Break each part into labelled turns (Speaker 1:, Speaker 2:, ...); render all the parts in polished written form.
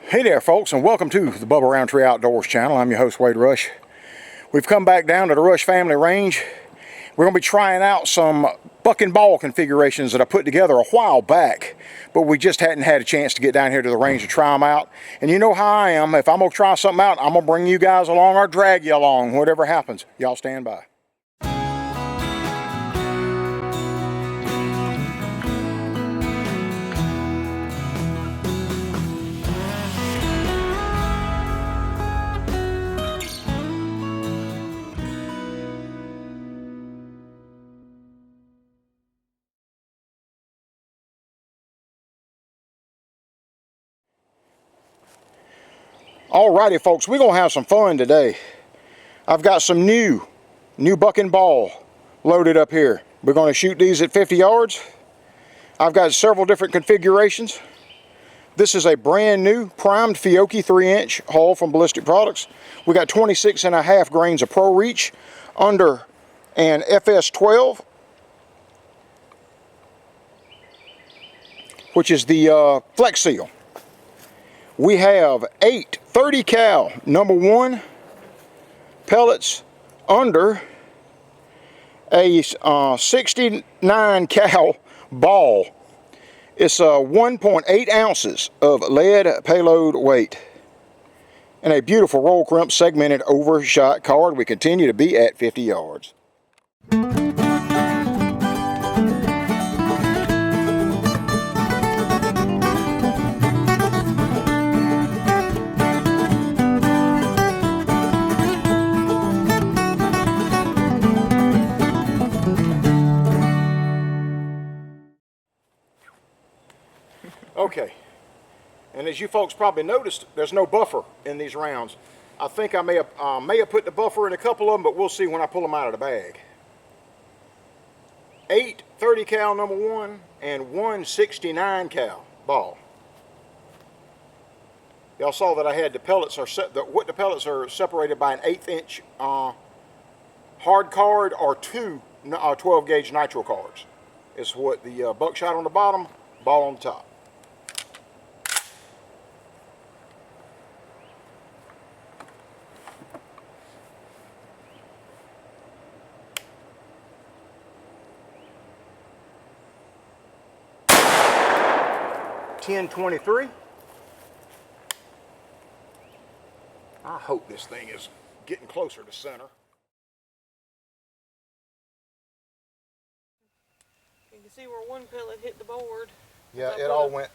Speaker 1: Hey there folks, and welcome to the Bubba Roundtree Outdoors channel. I'm your host, Wade Rush. We've come back down to the Rush Family Range. We're going to be trying out some buck and ball configurations that I put together a while back, but we just hadn't had a chance to get down here to the range to try them out. And you know how I am. If I'm going to try something out, I'm going to bring you guys along or drag you along. Whatever happens, y'all stand by. Alrighty folks, we're going to have some fun today. I've got some new buck and ball loaded up here. We're going to shoot these at 50 yards. I've got several different configurations. This is a brand new primed Fiocchi 3-inch hull from Ballistic Products. We got 26.5 grains of Pro Reach under an FS12, which is the Flex Seal. We have 8 30 cal #1 pellets under a 69 cal ball. It's 1.8 ounces of lead payload weight and a beautiful roll crimp segmented overshot card. We continue to be at 50 yards. Okay, and as you folks probably noticed, there's no buffer in these rounds. I think I may have put the buffer in a couple of them, but we'll see when I pull them out of the bag. 8 30 cal #1 and 1 69 cal ball. Y'all saw that I had the pellets the pellets are separated by an 1/8 inch hard card or 2 12 gauge nitro cards. It's what the buckshot on the bottom, ball on the top. .10-23. I hope this thing is getting closer to center.
Speaker 2: You can see where one pellet hit the board.
Speaker 1: Yeah, it all went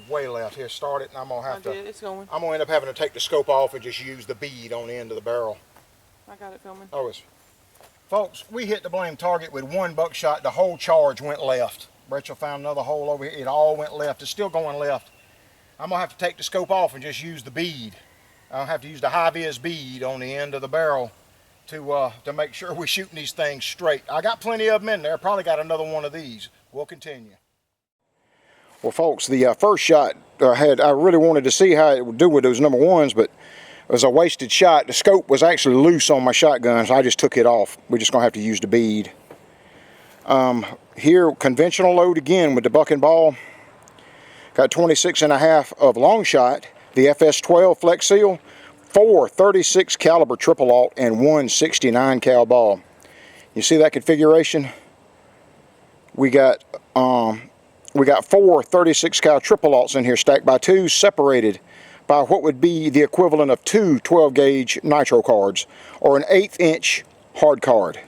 Speaker 1: way left. Here, start it, and I'm gonna have to.
Speaker 2: It's going.
Speaker 1: I'm gonna end up having to take the scope off and just use the bead on the end of the barrel.
Speaker 2: I got it filming.
Speaker 1: Oh, it's. Folks, we hit the blame target with one buckshot. The whole charge went left. Rachel found another hole over here. It all went left. It's still going left. I'm gonna have to take the scope off and just use the bead. I'll have to use the high-vis bead on the end of the barrel to make sure we're shooting these things straight. I got plenty of them in there. Probably got another one of these. We'll continue. Well, folks, the first shot I really wanted to see how it would do with those #1s, but it was a wasted shot. The scope was actually loose on my shotgun, so I just took it off. We're just gonna have to use the bead. Here, conventional load again with the buck and ball. Got 26.5 of long shot, the FS12 Flex Seal, 4 36 caliber triple alt, and 1 69 cal ball. You see that configuration? We got 4 36 cal triple alts in here, stacked by 2, separated by what would be the equivalent of 2 12 gauge nitro cards, or an 1/8 inch hard card,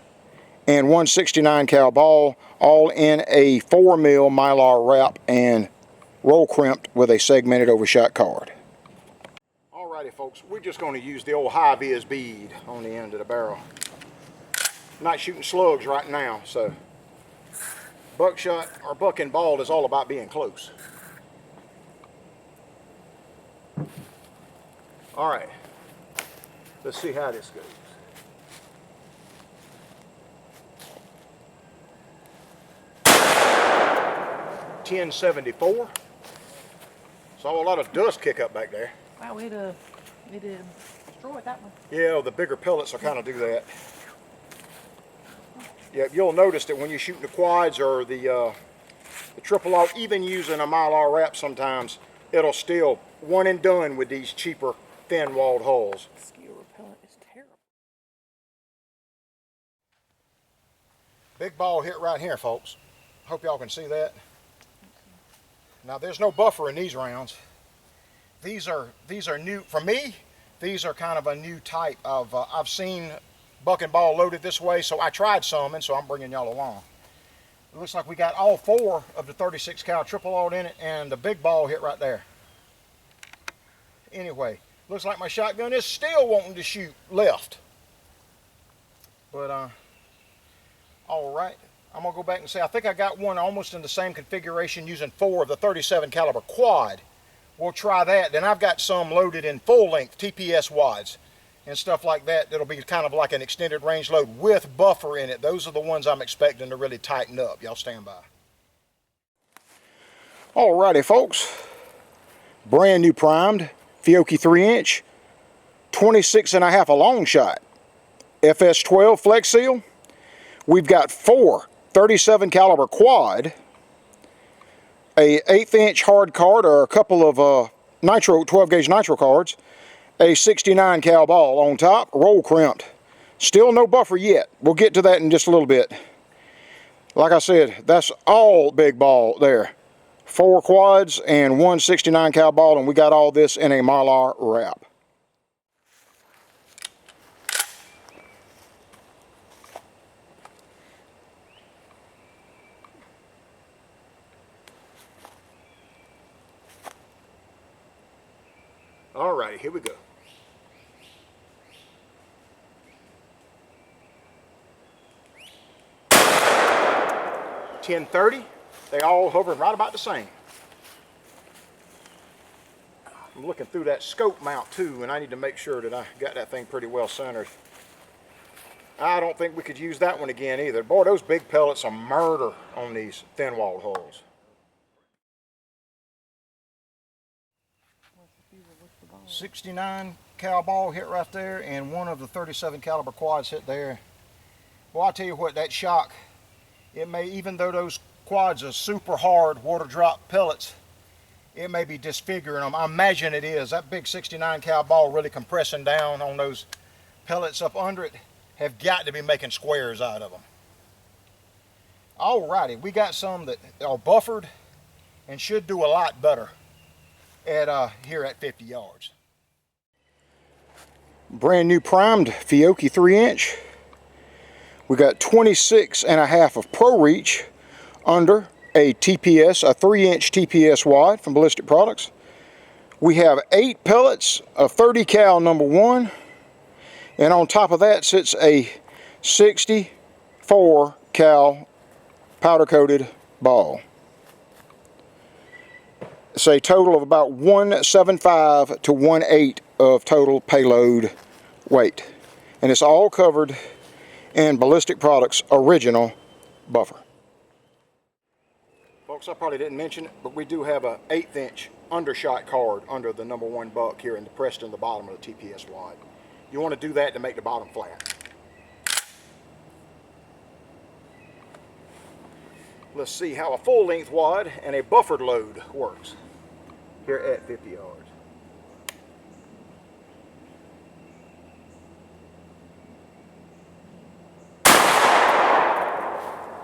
Speaker 1: and 1 69 cal ball, all in a 4mm Mylar wrap and roll crimped with a segmented overshot card. Alrighty folks, we're just going to use the old high-vis bead on the end of the barrel. I'm not shooting slugs right now, so buckshot or buck and ball is all about being close. Alright, let's see how this goes. .10-74. Saw a lot of dust kick up back there.
Speaker 2: Wow, it destroyed that one.
Speaker 1: Yeah, the bigger pellets will kind of do that. Yeah, you'll notice that when you're shooting the quads or the triple alt, even using a Mylar wrap sometimes, it'll still one and done with these cheaper thin-walled hulls.
Speaker 2: Mosquito repellent is terrible.
Speaker 1: Big ball hit right here, folks. Hope y'all can see that. Now there's no buffer in these rounds. These are new for me. These are kind of a new type of. I've seen buck and ball loaded this way, so I tried some, and so I'm bringing y'all along. It looks like we got all 4 of the 36 cal triple aught in it, and the big ball hit right there. Anyway, looks like my shotgun is still wanting to shoot left. But all right, I'm gonna go back and say I think I got one almost in the same configuration using 4 of the 37 caliber quad. We'll try that. Then I've got some loaded in full length TPS wads and stuff like that. That'll be kind of like an extended range load with buffer in it. Those are the ones I'm expecting to really tighten up. Y'all stand by. Alrighty, folks. Brand new primed Fiocchi 3-inch, 26.5 a long shot, FS12 Flex Seal. We've got 4 37 caliber quad, a 1/8 hard card or a couple of nitro 12 gauge nitro cards, a 69 cal ball on top, roll crimped. Still no buffer yet. We'll get to that in just a little bit. Like I said, that's all big ball there. 4 quads and 1 69 cal ball, and we got all this in a Mylar wrap. Alrighty, here we go. .10-30. They all hovering right about the same. I'm looking through that scope mount too, and I need to make sure that I got that thing pretty well centered. I don't think we could use that one again either. Boy, those big pellets are murder on these thin-walled holes. 69 cal ball hit right there, and 1 of the 37 caliber quads hit there. Well, I'll tell you what, that shock, it may, even though those quads are super hard water drop pellets, it may be disfiguring them. I imagine it is. That big 69 cal ball really compressing down on those pellets up under it have got to be making squares out of them. Alrighty, we got some that are buffered and should do a lot better at here at 50 yards. Brand new primed Fiocchi 3-inch. We got 26.5 of Pro Reach under a TPS, a 3-inch TPS wide from Ballistic Products. We have 8 pellets of 30 cal number 1, and on top of that sits a 64 cal powder coated ball. It's a total of about 175 to 1.8 of total payload weight, and it's all covered in Ballistic Products original buffer. Folks, I probably didn't mention it, but we do have a 1/8 undershot card under the number 1 buck here pressed in the bottom of the TPS wad. You want to do that to make the bottom flat. Let's see how a full length wad and a buffered load works here at 50 yards.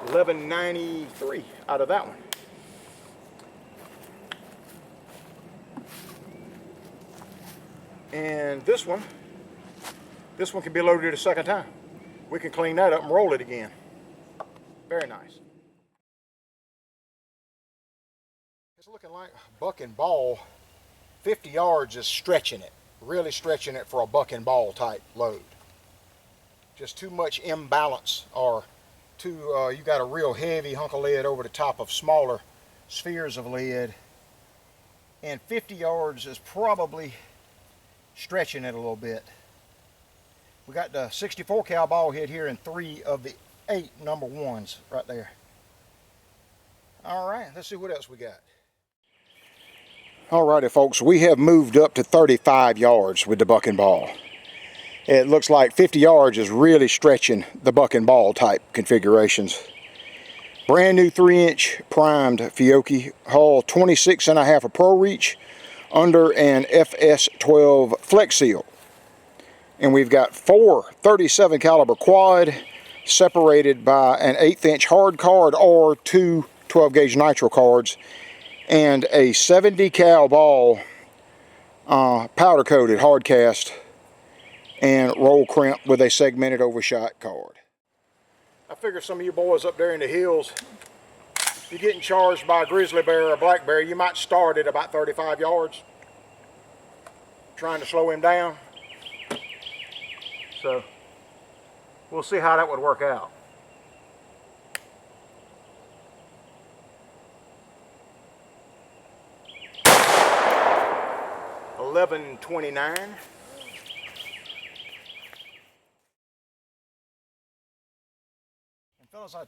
Speaker 1: $11.93 out of that one. And this one can be loaded a second time. We can clean that up and roll it again. Very nice. It's looking like buck and ball. 50 yards is stretching it, really stretching it for a buck and ball type load. Just too much imbalance, or you got a real heavy hunk of lead over the top of smaller spheres of lead, and 50 yards is probably stretching it a little bit. We got the 64 cal ball hit here in 3 of the 8 number 1s right there. All right, let's see what else we got. Alrighty, folks, we have moved up to 35 yards with the buck and ball. It looks like 50 yards is really stretching the buck and ball type configurations. Brand new 3-inch primed Fiocchi hull, 26.5 of Pro Reach under an FS12 Flex Seal. And we've got 4 37 caliber quad separated by an 1/8 inch hard card or 2 12 gauge nitro cards, and a 70 cal ball, powder coated hard cast and roll crimp with a segmented overshot card. I figure some of you boys up there in the hills, if you're getting charged by a grizzly bear or a black bear, you might start at about 35 yards trying to slow him down. So we'll see how that would work out. $11.29. And fellas, I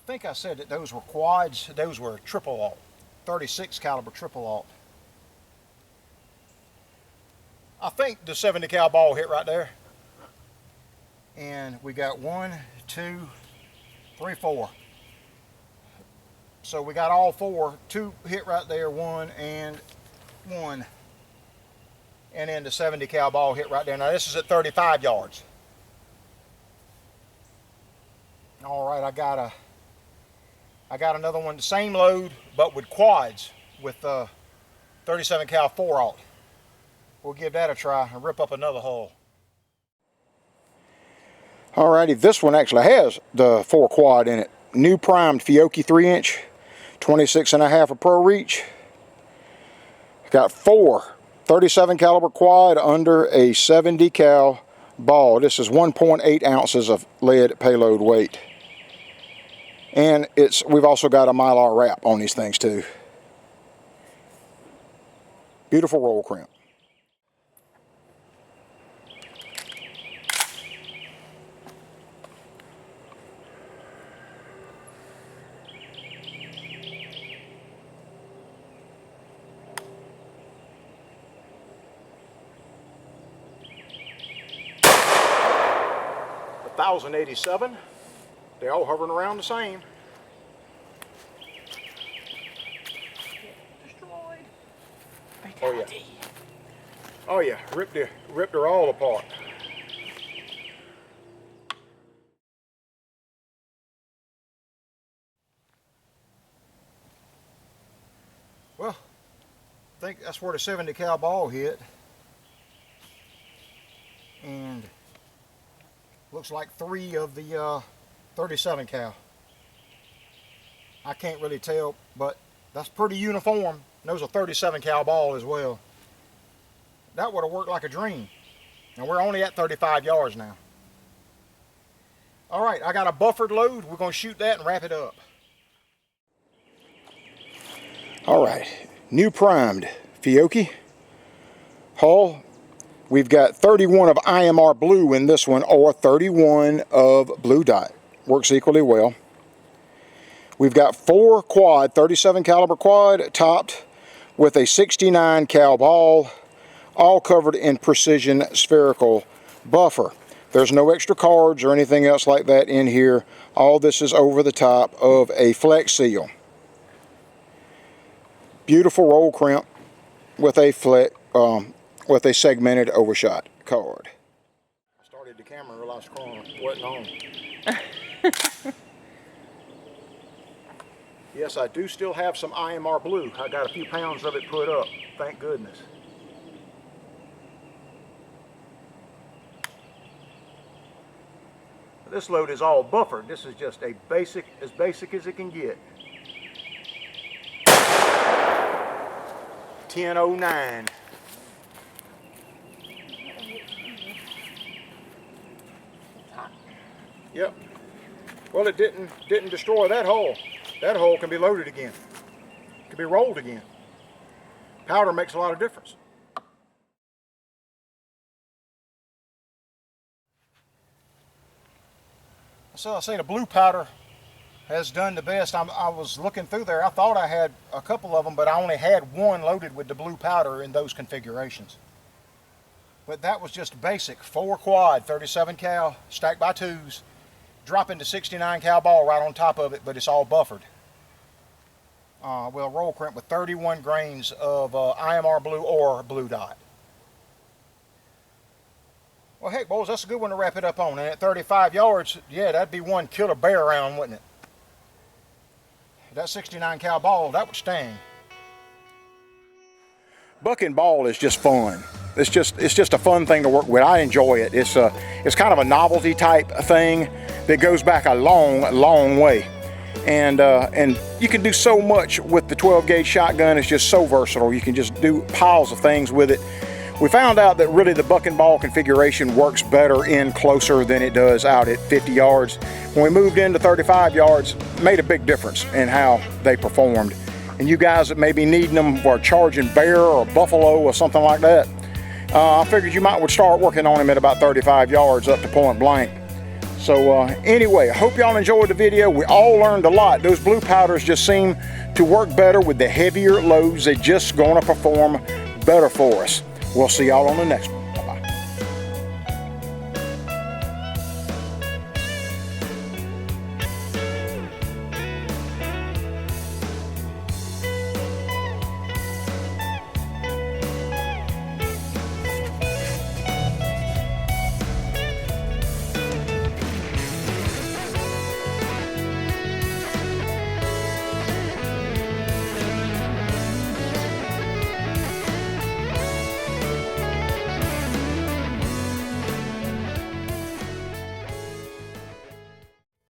Speaker 1: think I said that those were quads. Those were triple alt, 36 caliber triple alt. I think the 70 cal ball hit right there. And we got 1, 2, 3, 4. So we got all 4. 2 hit right there, 1 and 1. And then the 70 cal ball hit right there. Now this is at 35 yards. All right, I got another one, the same load, but with quads, with 37 cal 4 alt. We'll give that a try and rip up another hull. Alrighty, this one actually has the 4 quad in it. New primed Fiocchi 3 inch, 26.5 of pro reach. Got 4 37 caliber quad under a 70 cal ball. This is 1.8 ounces of lead payload weight. And we've also got a Mylar wrap on these things too. Beautiful roll crimp. $1,087. They're all hovering around the same.
Speaker 2: Destroyed.
Speaker 1: Oh yeah. Oh yeah. Ripped her all apart. Well, I think that's where the 70 cal ball hit. And looks like 3 of the 37 cal. I can't really tell, but that's pretty uniform. And those a 37 cal ball as well. That would have worked like a dream. And we're only at 35 yards now. All right, I got a buffered load. We're going to shoot that and wrap it up. All right, new primed Fiocchi hull. We've got 31 of IMR blue in this one, or 31 of blue dot. Works equally well. We've got 4 quad, 37 caliber quad, topped with a 69 cal ball, all covered in precision spherical buffer. There's no extra cards or anything else like that in here. All this is over the top of a Flex Seal. Beautiful roll crimp with a segmented overshot card. I started the camera and realized the camera wasn't on. Yes, I do still have some IMR blue. I got a few pounds of it put up, thank goodness. This load is all buffered. This is just as basic as it can get. 1009. Yep. Well, it didn't destroy that hole. That hole can be loaded again. It can be rolled again. Powder makes a lot of difference. So I say the blue powder has done the best. I was looking through there. I thought I had a couple of them, but I only had one loaded with the blue powder in those configurations. But that was just basic 4 quad, 37 cal, stacked by 2s, dropping the 69 cal ball right on top of it, but it's all buffered. Well, roll crimp with 31 grains of IMR blue or blue dot. Well, heck, boys, that's a good one to wrap it up on. And at 35 yards, yeah, that'd be one killer bear round, wouldn't it? That 69 cal ball, that would sting. Bucking ball is just fun. It's just a fun thing to work with. I enjoy it. It's kind of a novelty type thing that goes back a long way. And you can do so much with the 12 gauge shotgun. It's just so versatile. You can just do piles of things with it. We found out that really the bucking ball configuration works better in closer than it does out at 50 yards. When we moved into 35 yards, it made a big difference in how they performed. And you guys that may be needing them for charging bear or buffalo or something like that, I figured you might would start working on them at about 35 yards up to point blank. So anyway, I hope y'all enjoyed the video. We all learned a lot. Those blue powders just seem to work better with the heavier loads. They're just gonna perform better for us. We'll see y'all on the next one.